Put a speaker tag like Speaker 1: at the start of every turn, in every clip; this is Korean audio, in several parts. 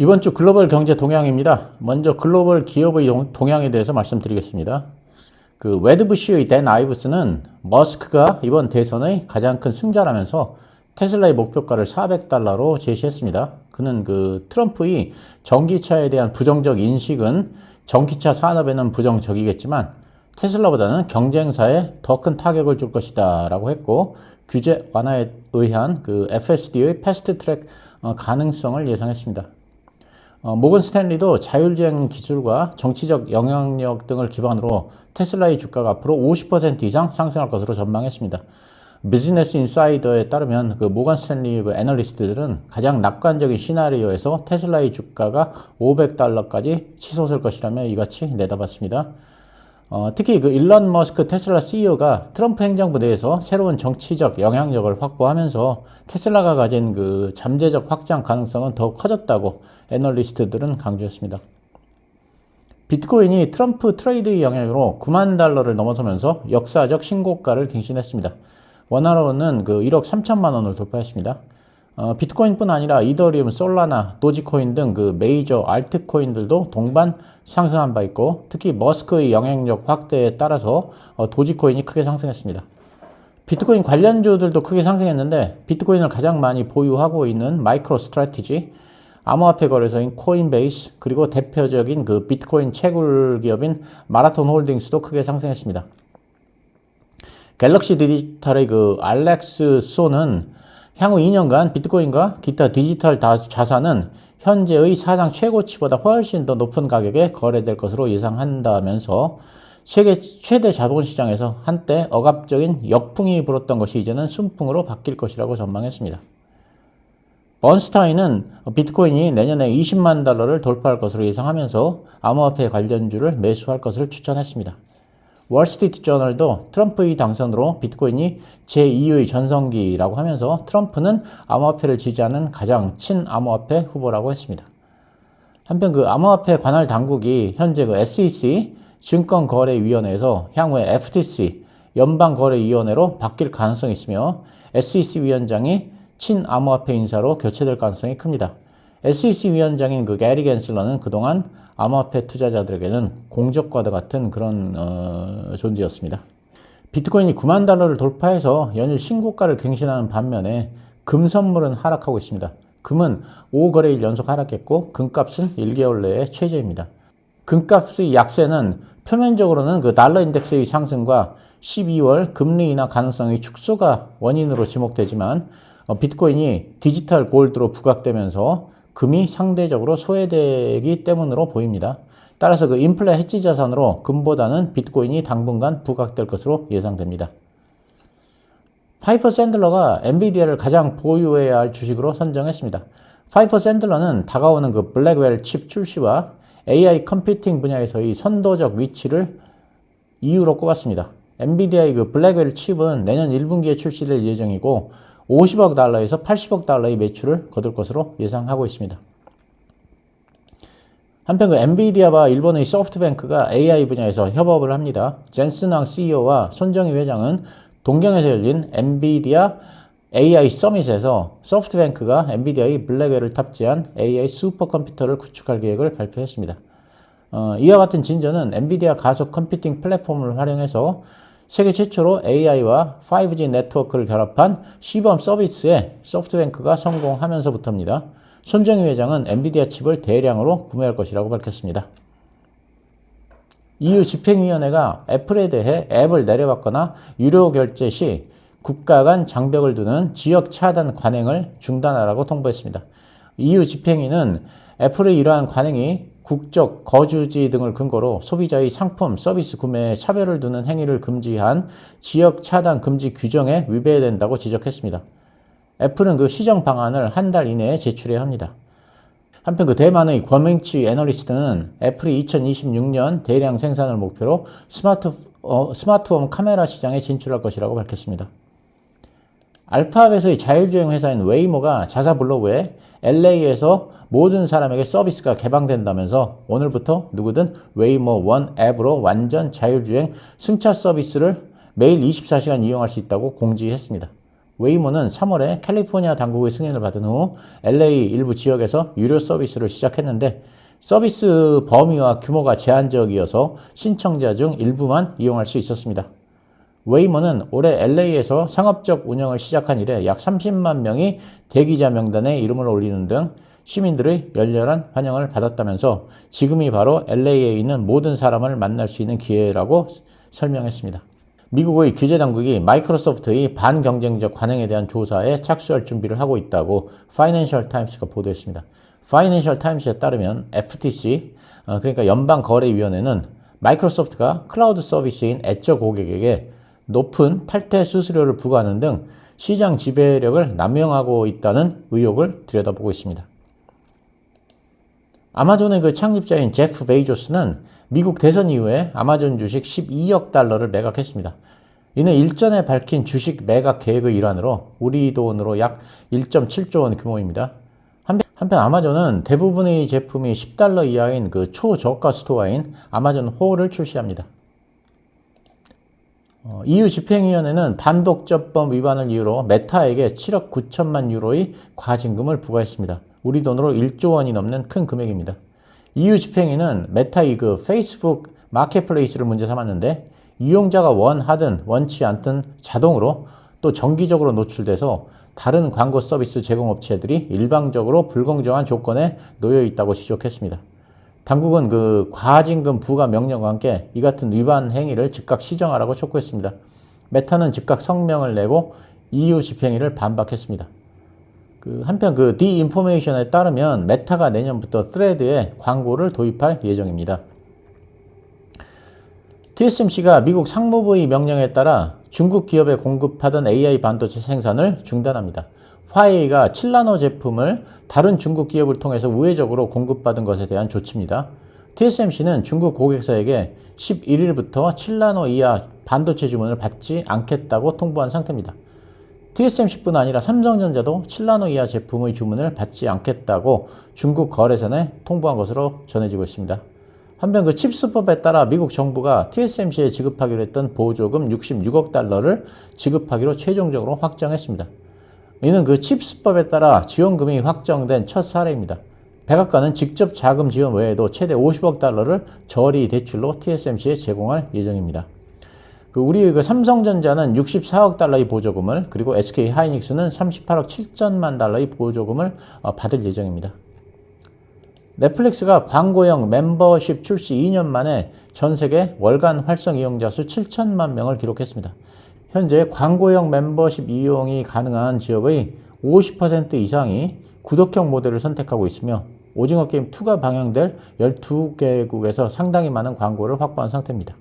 Speaker 1: 이번 주 글로벌 경제 동향입니다. 먼저 글로벌 기업의 동향에 대해서 말씀드리겠습니다. 그 웨드부시의 댄 아이브스는 머스크가 이번 대선의 가장 큰 승자라면서 테슬라의 목표가를 $400로 제시했습니다. 그는 그 트럼프의 전기차에 대한 부정적 인식은 전기차 산업에는 부정적이겠지만 테슬라보다는 경쟁사에 더 큰 타격을 줄 것이다 라고 했고, 규제 완화에 의한 그 FSD의 패스트 트랙 가능성을 예상했습니다. 모건 스탠리도 자율주행 기술과 정치적 영향력 등을 기반으로 테슬라의 주가가 앞으로 50% 이상 상승할 것으로 전망했습니다. 비즈니스 인사이더에 따르면 그 모건 스탠리 애널리스트들은 가장 낙관적인 시나리오에서 테슬라의 주가가 $500까지 치솟을 것이라며 이같이 내다봤습니다. 특히 그 일론 머스크 테슬라 CEO가 트럼프 행정부 내에서 새로운 정치적 영향력을 확보하면서 테슬라가 가진 그 잠재적 확장 가능성은 더 커졌다고 애널리스트들은 강조했습니다. 비트코인이 트럼프 트레이드의 영향으로 $90,000를 넘어서면서 역사적 신고가를 갱신했습니다. 원화로는 그 1억 3천만 원을 돌파했습니다. 비트코인뿐 아니라 이더리움, 솔라나, 도지코인 등 그 메이저 알트코인들도 동반 상승한 바 있고, 특히 머스크의 영향력 확대에 따라서 도지코인이 크게 상승했습니다. 비트코인 관련주들도 크게 상승했는데, 비트코인을 가장 많이 보유하고 있는 마이크로 스트래티지, 암호화폐 거래소인 코인베이스, 그리고 대표적인 그 비트코인 채굴 기업인 마라톤 홀딩스도 크게 상승했습니다. 갤럭시 디지털의 그 알렉스 소는 향후 2년간 비트코인과 기타 디지털 자산은 현재의 사상 최고치보다 훨씬 더 높은 가격에 거래될 것으로 예상한다면서 세계 최대 자본시장에서 한때 억압적인 역풍이 불었던 것이 이제는 순풍으로 바뀔 것이라고 전망했습니다. 번스타인은 비트코인이 내년에 $200,000를 돌파할 것으로 예상하면서 암호화폐 관련주를 매수할 것을 추천했습니다. 월스트리트 저널도 트럼프의 당선으로 비트코인이 제2의 전성기라고 하면서 트럼프는 암호화폐를 지지하는 가장 친암호화폐 후보라고 했습니다. 한편 그 암호화폐 관할 당국이 현재 그 SEC 증권거래위원회에서 향후에 FTC 연방거래위원회로 바뀔 가능성이 있으며, SEC 위원장이 친암호화폐 인사로 교체될 가능성이 큽니다. SEC 위원장인 그 게리 겐슬러는 그동안 암호화폐 투자자들에게는 공적과도 같은 그런 존재였습니다. 비트코인이 $90,000를 돌파해서 연일 신고가를 갱신하는 반면에 금 선물은 하락하고 있습니다. 금은 5거래일 연속 하락했고, 금값은 1개월 내에 최저입니다. 금값의 약세는 표면적으로는 그 달러 인덱스의 상승과 12월 금리 인하 가능성의 축소가 원인으로 지목되지만, 비트코인이 디지털 골드로 부각되면서 금이 상대적으로 소외되기 때문으로 보입니다. 따라서 그 인플레 해지 자산으로 금보다는 비트코인이 당분간 부각될 것으로 예상됩니다. 파이퍼 샌들러가 엔비디아를 가장 보유해야 할 주식으로 선정했습니다. 파이퍼 샌들러는 다가오는 그 블랙웰 칩 출시와 AI 컴퓨팅 분야에서의 선도적 위치를 이유로 꼽았습니다. 엔비디아의 그 블랙웰 칩은 내년 1분기에 출시될 예정이고, $50억 $80억 의 매출을 거둘 것으로 예상하고 있습니다. 한편 그 엔비디아와 일본의 소프트뱅크가 AI 분야에서 협업을 합니다. 젠슨 황 CEO와 손정희 회장은 동경에서 열린 엔비디아 AI 서밋에서 소프트뱅크가 엔비디아의 블랙웰을 탑재한 AI 슈퍼컴퓨터를 구축할 계획을 발표했습니다. 이와 같은 진전은 엔비디아 가속 컴퓨팅 플랫폼을 활용해서 세계 최초로 AI와 5G 네트워크를 결합한 시범 서비스에 소프트뱅크가 성공하면서부터입니다. 손정희 회장은 엔비디아 칩을 대량으로 구매할 것이라고 밝혔습니다. EU 집행위원회가 애플에 대해 앱을 내려받거나 유료 결제 시 국가 간 장벽을 두는 지역 차단 관행을 중단하라고 통보했습니다. EU 집행위는 애플의 이러한 관행이 국적, 거주지 등을 근거로 소비자의 상품, 서비스 구매에 차별을 두는 행위를 금지한 지역 차단 금지 규정에 위배된다고 지적했습니다. 애플은 그 시정 방안을 한 달 이내에 제출해야 합니다. 한편 그 대만의 권명치 애널리스트는 애플이 2026년 대량 생산을 목표로 스마트홈 카메라 시장에 진출할 것이라고 밝혔습니다. 알파벳의 자율주행 회사인 웨이모가 자사 블로그에 LA에서 모든 사람에게 서비스가 개방된다면서 오늘부터 누구든 웨이모 원 앱으로 완전 자율주행 승차 서비스를 매일 24시간 이용할 수 있다고 공지했습니다. 웨이모는 3월에 캘리포니아 당국의 승인을 받은 후 LA 일부 지역에서 유료 서비스를 시작했는데 서비스 범위와 규모가 제한적이어서 신청자 중 일부만 이용할 수 있었습니다. 웨이모는 올해 LA에서 상업적 운영을 시작한 이래 약 30만 명이 대기자 명단에 이름을 올리는 등 시민들의 열렬한 환영을 받았다면서 지금이 바로 LA에 있는 모든 사람을 만날 수 있는 기회라고 설명했습니다. 미국의 규제당국이 마이크로소프트의 반경쟁적 관행에 대한 조사에 착수할 준비를 하고 있다고 파이낸셜 타임스가 보도했습니다. 파이낸셜 타임스에 따르면 FTC, 그러니까 연방거래위원회는 마이크로소프트가 클라우드 서비스인 애저 고객에게 높은 탈퇴 수수료를 부과하는 등 시장 지배력을 남용하고 있다는 의혹을 들여다보고 있습니다. 아마존의 그 창립자인 제프 베이조스는 미국 대선 이후에 아마존 주식 12억 달러를 매각했습니다. 이는 일전에 밝힌 주식 매각 계획의 일환으로 우리 돈으로 약 1.7조 원 규모입니다. 한편 아마존은 대부분의 제품이 10달러 이하인 그 초저가 스토어인 아마존 호를 출시합니다. EU 집행위원회는 반독점법 위반을 이유로 메타에게 7억 9천만 유로의 과징금을 부과했습니다. 우리 돈으로 1조 원이 넘는 큰 금액입니다. EU 집행위는 메타의 그 페이스북 마켓플레이스를 문제 삼았는데 이용자가 원하든 원치 않든 자동으로 또 정기적으로 노출돼서 다른 광고 서비스 제공업체들이 일방적으로 불공정한 조건에 놓여 있다고 지적했습니다. 당국은 그 과징금 부과 명령과 함께 이 같은 위반 행위를 즉각 시정하라고 촉구했습니다. 메타는 즉각 성명을 내고 EU 집행위를 반박했습니다. 한편 디인포메이션에 따르면 메타가 내년부터 스레드에 광고를 도입할 예정입니다. TSMC가 미국 상무부의 명령에 따라 중국 기업에 공급하던 AI 반도체 생산을 중단합니다. 화웨이가 7나노 제품을 다른 중국 기업을 통해서 우회적으로 공급받은 것에 대한 조치입니다. TSMC는 중국 고객사에게 11일부터 7나노 이하 반도체 주문을 받지 않겠다고 통보한 상태입니다. TSMC뿐 아니라 삼성전자도 7나노 이하 제품의 주문을 받지 않겠다고 중국 거래선에 통보한 것으로 전해지고 있습니다. 한편 그 칩스법에 따라 미국 정부가 TSMC에 지급하기로 했던 보조금 66억 달러를 지급하기로 최종적으로 확정했습니다. 이는 그 칩스법에 따라 지원금이 확정된 첫 사례입니다. 백악관은 직접 자금 지원 외에도 최대 50억 달러를 저리 대출로 TSMC에 제공할 예정입니다. 우리 삼성전자는 64억 달러의 보조금을, 그리고 SK 하이닉스는 38억 7천만 달러의 보조금을 받을 예정입니다. 넷플릭스가 광고형 멤버십 출시 2년 만에 전 세계 월간 활성 이용자 수 7천만 명을 기록했습니다. 현재 광고형 멤버십 이용이 가능한 지역의 50% 이상이 구독형 모델을 선택하고 있으며 오징어 게임 2가 방영될 12개국에서 상당히 많은 광고를 확보한 상태입니다.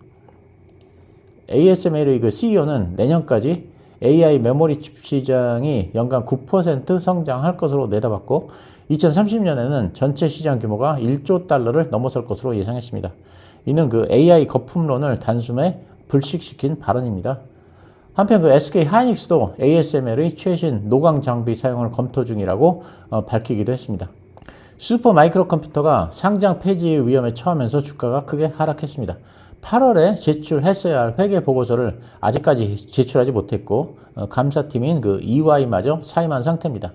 Speaker 1: ASML의 그 CEO는 내년까지 AI 메모리 칩 시장이 연간 9% 성장할 것으로 내다봤고 2030년에는 전체 시장 규모가 1조 달러를 넘어설 것으로 예상했습니다. 이는 그 AI 거품론을 단숨에 불식시킨 발언입니다. 한편 SK 하이닉스도 ASML의 최신 노광 장비 사용을 검토 중이라고 밝히기도 했습니다. 슈퍼 마이크로 컴퓨터가 상장 폐지의 위험에 처하면서 주가가 크게 하락했습니다. 8월에 제출했어야 할 회계 보고서를 아직까지 제출하지 못했고 감사팀인 EY마저 사임한 상태입니다.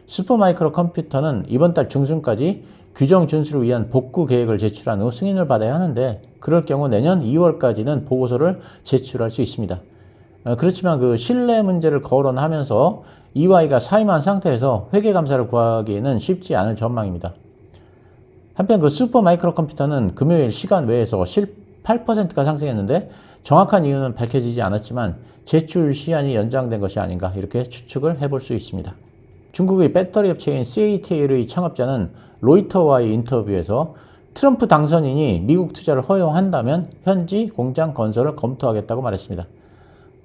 Speaker 1: 슈퍼마이크로 컴퓨터는 이번 달 중순까지 규정 준수를 위한 복구 계획을 제출한 후 승인을 받아야 하는데 그럴 경우 내년 2월까지는 보고서를 제출할 수 있습니다. 그렇지만 신뢰 문제를 거론하면서 EY가 사임한 상태에서 회계감사를 구하기에는 쉽지 않을 전망입니다. 한편 슈퍼마이크로 컴퓨터는 금요일 시간 외에서 8%가 상승했는데 정확한 이유는 밝혀지지 않았지만 제출 시한이 연장된 것이 아닌가 이렇게 추측을 해볼 수 있습니다. 중국의 배터리 업체인 CATL의 창업자는 로이터와의 인터뷰에서 트럼프 당선인이 미국 투자를 허용한다면 현지 공장 건설을 검토하겠다고 말했습니다.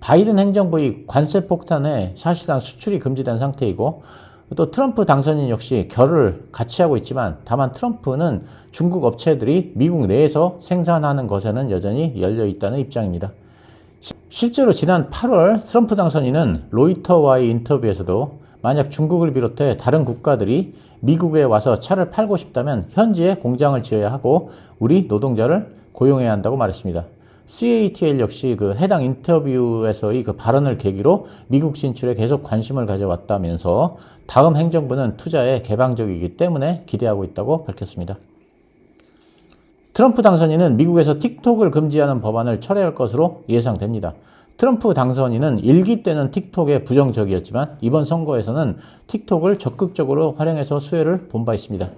Speaker 1: 바이든 행정부의 관세 폭탄에 사실상 수출이 금지된 상태이고 또 트럼프 당선인 역시 결을 같이 하고 있지만 다만 트럼프는 중국 업체들이 미국 내에서 생산하는 것에는 여전히 열려 있다는 입장입니다. 실제로 지난 8월 트럼프 당선인은 로이터와의 인터뷰에서도 만약 중국을 비롯해 다른 국가들이 미국에 와서 차를 팔고 싶다면 현지에 공장을 지어야 하고 우리 노동자를 고용해야 한다고 말했습니다. CATL 역시 그 해당 인터뷰에서의 그 발언을 계기로 미국 진출에 계속 관심을 가져왔다면서 다음 행정부는 투자에 개방적이기 때문에 기대하고 있다고 밝혔습니다. 트럼프 당선인은 미국에서 틱톡을 금지하는 법안을 철회할 것으로 예상됩니다. 트럼프 당선인은 일기 때는 틱톡에 부정적이었지만 이번 선거에서는 틱톡을 적극적으로 활용해서 수혜를 본 바 있습니다.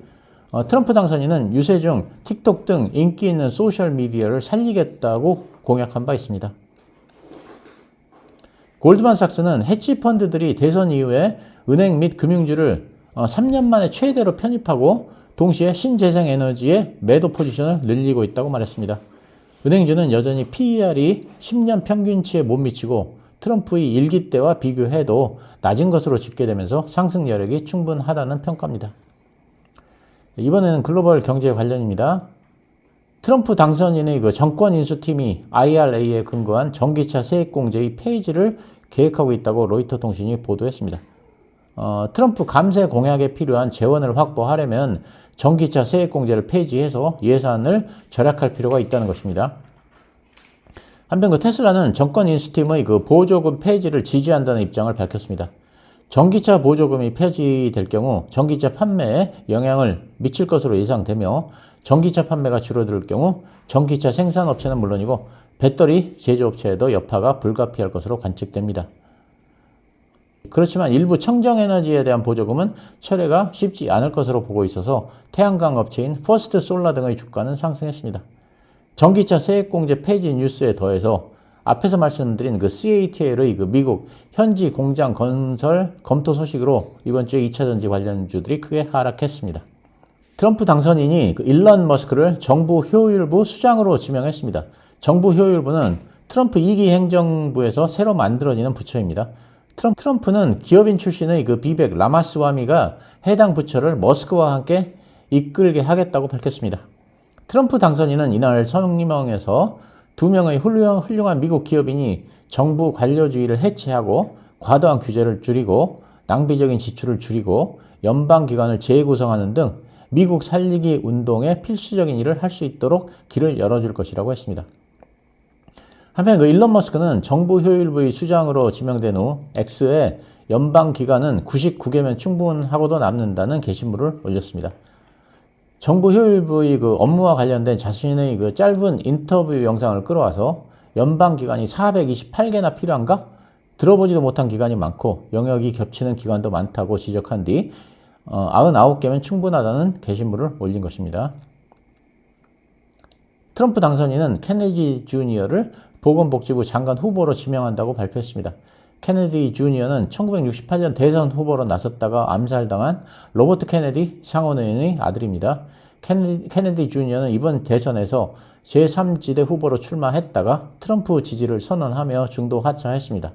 Speaker 1: 트럼프 당선인은 유세 중 틱톡 등 인기 있는 소셜미디어를 살리겠다고 공약한 바 있습니다. 골드만삭스는 해치펀드들이 대선 이후에 은행 및 금융주를 3년 만에 최대로 편입하고 동시에 신재생에너지의 매도 포지션을 늘리고 있다고 말했습니다. 은행주는 여전히 PER이 10년 평균치에 못 미치고 트럼프의 일기 때와 비교해도 낮은 것으로 집계되면서 상승 여력이 충분하다는 평가입니다. 이번에는 글로벌 경제 관련입니다. 트럼프 당선인의 그 정권 인수팀이 IRA에 근거한 전기차 세액공제의 폐지를 계획하고 있다고 로이터 통신이 보도했습니다. 트럼프 감세 공약에 필요한 재원을 확보하려면 전기차 세액공제를 폐지해서 예산을 절약할 필요가 있다는 것입니다. 한편 그 테슬라는 정권 인수팀의 그 보조금 폐지를 지지한다는 입장을 밝혔습니다. 전기차 보조금이 폐지될 경우 전기차 판매에 영향을 미칠 것으로 예상되며 전기차 판매가 줄어들 경우 전기차 생산업체는 물론이고 배터리 제조업체에도 여파가 불가피할 것으로 관측됩니다. 그렇지만 일부 청정에너지에 대한 보조금은 철회가 쉽지 않을 것으로 보고 있어서 태양광 업체인 퍼스트 솔라 등의 주가는 상승했습니다. 전기차 세액공제 폐지 뉴스에 더해서 앞에서 말씀드린 그 CATL의 그 미국 현지 공장 건설 검토 소식으로 이번 주에 2차전지 관련주들이 크게 하락했습니다. 트럼프 당선인이 그 일론 머스크를 정부 효율부 수장으로 지명했습니다. 정부 효율부는 트럼프 2기 행정부에서 새로 만들어지는 부처입니다. 트럼프는 기업인 출신의 그 비백 라마스와미가 해당 부처를 머스크와 함께 이끌게 하겠다고 밝혔습니다. 트럼프 당선인은 이날 성명에서 2명의 훌륭한 미국 기업인이 정부 관료주의를 해체하고 과도한 규제를 줄이고 낭비적인 지출을 줄이고 연방기관을 재구성하는 등 미국 살리기 운동에 필수적인 일을 할 수 있도록 길을 열어줄 것이라고 했습니다. 한편 그 일론 머스크는 정부 효율부의 수장으로 지명된 후 X에 연방기관은 99개면 충분하고도 남는다는 게시물을 올렸습니다. 정부 효율부의 그 업무와 관련된 자신의 그 짧은 인터뷰 영상을 끌어와서 연방기관이 428개나 필요한가? 들어보지도 못한 기관이 많고 영역이 겹치는 기관도 많다고 지적한 뒤 99개면 충분하다는 게시물을 올린 것입니다. 트럼프 당선인은 케네디 주니어를 보건복지부 장관 후보로 지명한다고 발표했습니다. 케네디 주니어는 1968년 대선 후보로 나섰다가 암살당한 로버트 케네디 상원의원의 아들입니다. 케네디 주니어는 이번 대선에서 제3지대 후보로 출마했다가 트럼프 지지를 선언하며 중도 하차했습니다.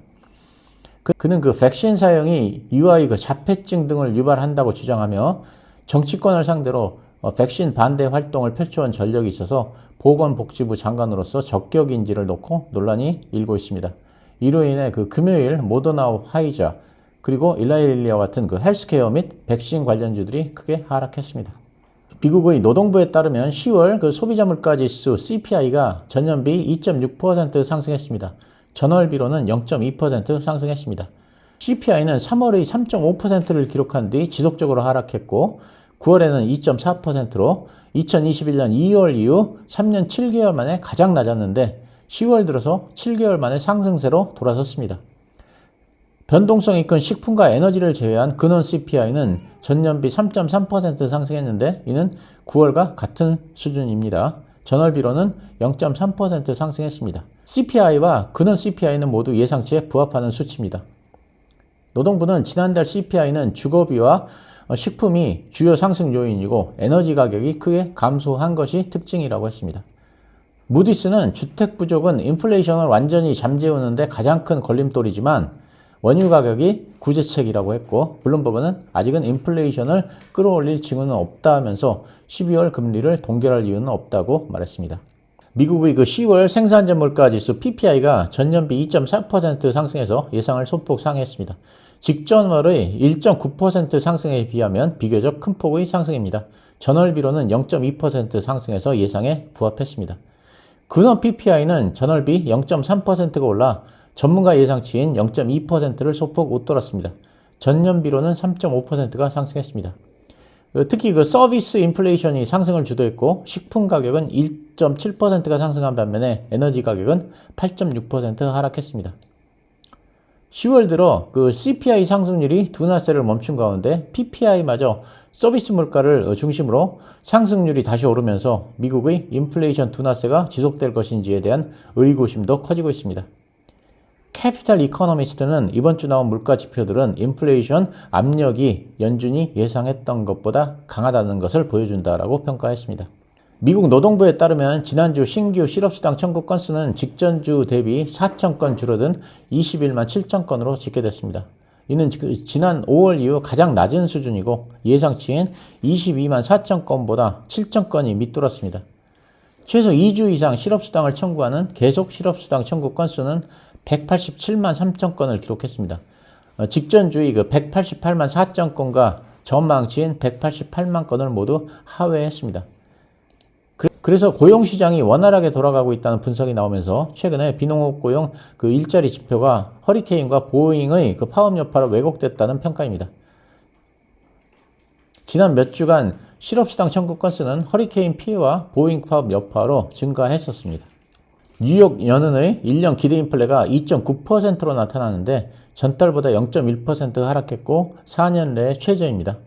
Speaker 1: 그는 그 백신 사용이 유아의 그 자폐증 등을 유발한다고 주장하며 정치권을 상대로 백신 반대 활동을 펼쳐온 전력이 있어서 보건복지부 장관으로서 적격 인지를 놓고 논란이 일고 있습니다. 이로 인해 그 금요일 모더나 화이자 그리고 일라일리와 같은 그 헬스케어 및 백신 관련주들이 크게 하락했습니다. 미국의 노동부에 따르면 10월 그 소비자 물가 지수 CPI가 전년비 2.6% 상승했습니다. 전월비로는 0.2% 상승했습니다. CPI는 3월의 3.5%를 기록한 뒤 지속적으로 하락했고 9월에는 2.4%로 2021년 2월 이후 3년 7개월 만에 가장 낮았는데 10월 들어서 7개월 만에 상승세로 돌아섰습니다. 변동성이 큰 식품과 에너지를 제외한 근원 CPI는 전년비 3.3% 상승했는데 이는 9월과 같은 수준입니다. 전월비로는 0.3% 상승했습니다. CPI와 근원 CPI는 모두 예상치에 부합하는 수치입니다. 노동부는 지난달 CPI는 주거비와 식품이 주요 상승 요인이고 에너지 가격이 크게 감소한 것이 특징이라고 했습니다. 무디스는 주택 부족은 인플레이션을 완전히 잠재우는데 가장 큰 걸림돌이지만 원유 가격이 구제책이라고 했고 블룸버그는 아직은 인플레이션을 끌어올릴 징후는 없다 하면서 12월 금리를 동결할 이유는 없다고 말했습니다. 미국의 그 10월 생산자 물가지수 PPI가 전년비 2.4% 상승해서 예상을 소폭 상회했습니다. 직전월의 1.9% 상승에 비하면 비교적 큰 폭의 상승입니다. 전월비로는 0.2% 상승해서 예상에 부합했습니다. 근원 PPI는 전월비 0.3%가 올라 전문가 예상치인 0.2%를 소폭 웃돌았습니다. 전년비로는 3.5%가 상승했습니다. 특히 서비스 인플레이션이 상승을 주도했고 식품 가격은 1.7%가 상승한 반면에 에너지 가격은 8.6% 하락했습니다. 10월 들어 CPI 상승률이 둔화세를 멈춘 가운데 PPI마저 서비스 물가를 중심으로 상승률이 다시 오르면서 미국의 인플레이션 둔화세가 지속될 것인지에 대한 의구심도 커지고 있습니다. 캐피탈 이코노미스트는 이번 주 나온 물가 지표들은 인플레이션 압력이 연준이 예상했던 것보다 강하다는 것을 보여준다라고 평가했습니다. 미국 노동부에 따르면 지난주 신규 실업수당 청구 건수는 직전주 대비 4,000건 줄어든 21만 7천 건으로 집계됐습니다. 이는 지난 5월 이후 가장 낮은 수준이고 예상치인 22만 4천 건보다 7천 건이 밑돌았습니다. 최소 2주 이상 실업수당을 청구하는 계속 실업수당 청구 건수는 187만 3천 건을 기록했습니다. 직전주의 188만 4천 건과 전망치인 188만 건을 모두 하회했습니다. 그래서 고용시장이 원활하게 돌아가고 있다는 분석이 나오면서 최근에 비농업 고용 일자리 지표가 허리케인과 보잉의 파업 여파로 왜곡됐다는 평가입니다. 지난 몇 주간 실업수당 청구 건수는 허리케인 피해와 보잉 파업 여파로 증가했었습니다. 뉴욕 연은의 1년 기대 인플레가 2.9%로 나타나는데 전달보다 0.1% 하락했고 4년 내 최저입니다.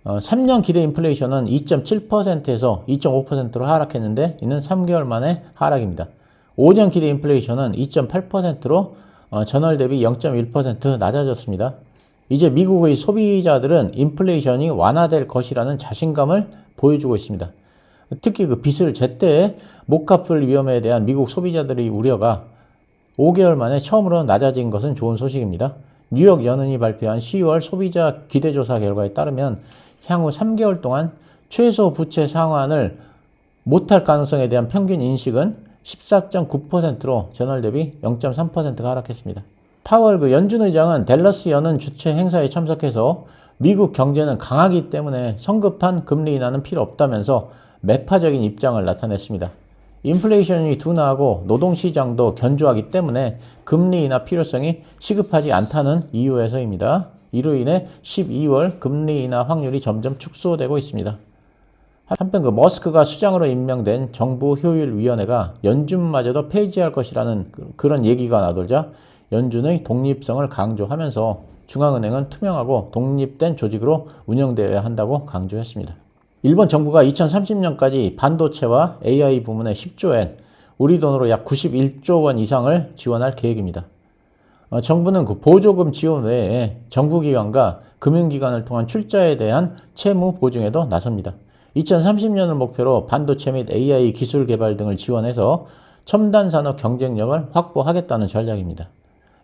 Speaker 1: 3년 기대 인플레이션은 2.7%에서 2.5%로 하락했는데 이는 3개월 만에 하락입니다. 5년 기대 인플레이션은 2.8%로 전월 대비 0.1% 낮아졌습니다. 이제 미국의 소비자들은 인플레이션이 완화될 것이라는 자신감을 보여주고 있습니다. 특히 빚을 제때 못 갚을 위험에 대한 미국 소비자들의 우려가 5개월 만에 처음으로 낮아진 것은 좋은 소식입니다. 뉴욕 연은이 발표한 10월 소비자 기대조사 결과에 따르면 향후 3개월 동안 최소 부채 상환을 못할 가능성에 대한 평균 인식은 14.9%로 전월 대비 0.3%가 하락했습니다. 파월 연준 의장은 댈러스 연은 주최 행사에 참석해서 미국 경제는 강하기 때문에 성급한 금리 인하는 필요 없다면서 매파적인 입장을 나타냈습니다. 인플레이션이 둔화하고 노동시장도 견조하기 때문에 금리 인하 필요성이 시급하지 않다는 이유에서입니다. 이로 인해 12월 금리 인하 확률이 점점 축소되고 있습니다. 한편 머스크가 수장으로 임명된 정부 효율위원회가 연준마저도 폐지할 것이라는 그런 얘기가 나돌자 연준의 독립성을 강조하면서 중앙은행은 투명하고 독립된 조직으로 운영되어야 한다고 강조했습니다. 일본 정부가 2030년까지 반도체와 AI 부문에 10조 엔, 우리 돈으로 약 91조 원 이상을 지원할 계획입니다. 정부는 보조금 지원 외에 정부기관과 금융기관을 통한 출자에 대한 채무 보증에도 나섭니다. 2030년을 목표로 반도체 및 AI 기술 개발 등을 지원해서 첨단 산업 경쟁력을 확보하겠다는 전략입니다.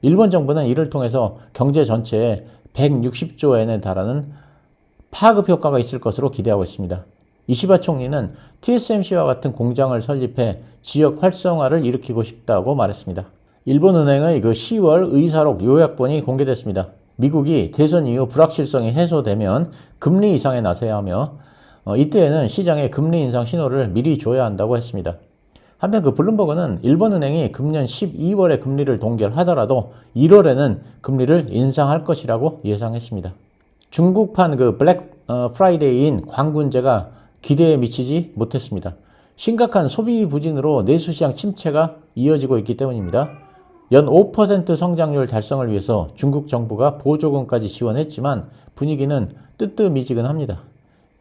Speaker 1: 일본 정부는 이를 통해서 경제 전체에 160조 엔에 달하는 파급 효과가 있을 것으로 기대하고 있습니다. 이시바 총리는 TSMC와 같은 공장을 설립해 지역 활성화를 일으키고 싶다고 말했습니다. 일본은행의 10월 의사록 요약본이 공개됐습니다. 미국이 대선 이후 불확실성이 해소되면 금리 인상에 나서야 하며 이때에는 시장에 금리 인상 신호를 미리 줘야 한다고 했습니다. 한편 블룸버그는 일본은행이 금년 12월에 금리를 동결하더라도 1월에는 금리를 인상할 것이라고 예상했습니다. 중국판 블랙 프라이데이인 광군제가 기대에 미치지 못했습니다. 심각한 소비 부진으로 내수시장 침체가 이어지고 있기 때문입니다. 연 5% 성장률 달성을 위해서 중국 정부가 보조금까지 지원했지만 분위기는 뜨뜻미지근합니다.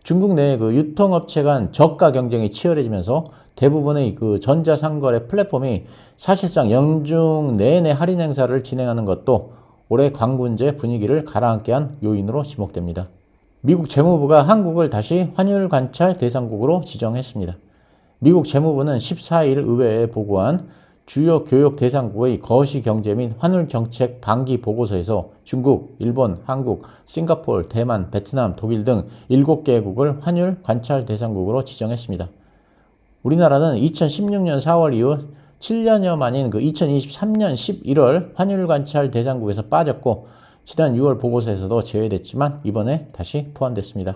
Speaker 1: 중국 내 유통업체 간 저가 경쟁이 치열해지면서 대부분의 전자상거래 플랫폼이 사실상 연중 내내 할인 행사를 진행하는 것도 올해 광군제 분위기를 가라앉게 한 요인으로 지목됩니다. 미국 재무부가 한국을 다시 환율 관찰 대상국으로 지정했습니다. 미국 재무부는 14일 의회에 보고한 주요 교역 대상국의 거시 경제 및 환율 정책 반기 보고서에서 중국, 일본, 한국, 싱가포르, 대만, 베트남, 독일 등 7개국을 환율 관찰 대상국으로 지정했습니다. 우리나라는 2016년 4월 이후 7년여 만인 2023년 11월 환율 관찰 대상국에서 빠졌고 지난 6월 보고서에서도 제외됐지만 이번에 다시 포함됐습니다.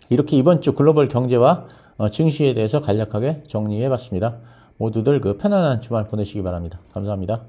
Speaker 1: 이렇게 이번 주 글로벌 경제와 증시에 대해서 간략하게 정리해 봤습니다. 모두들 편안한 주말 보내시기 바랍니다. 감사합니다.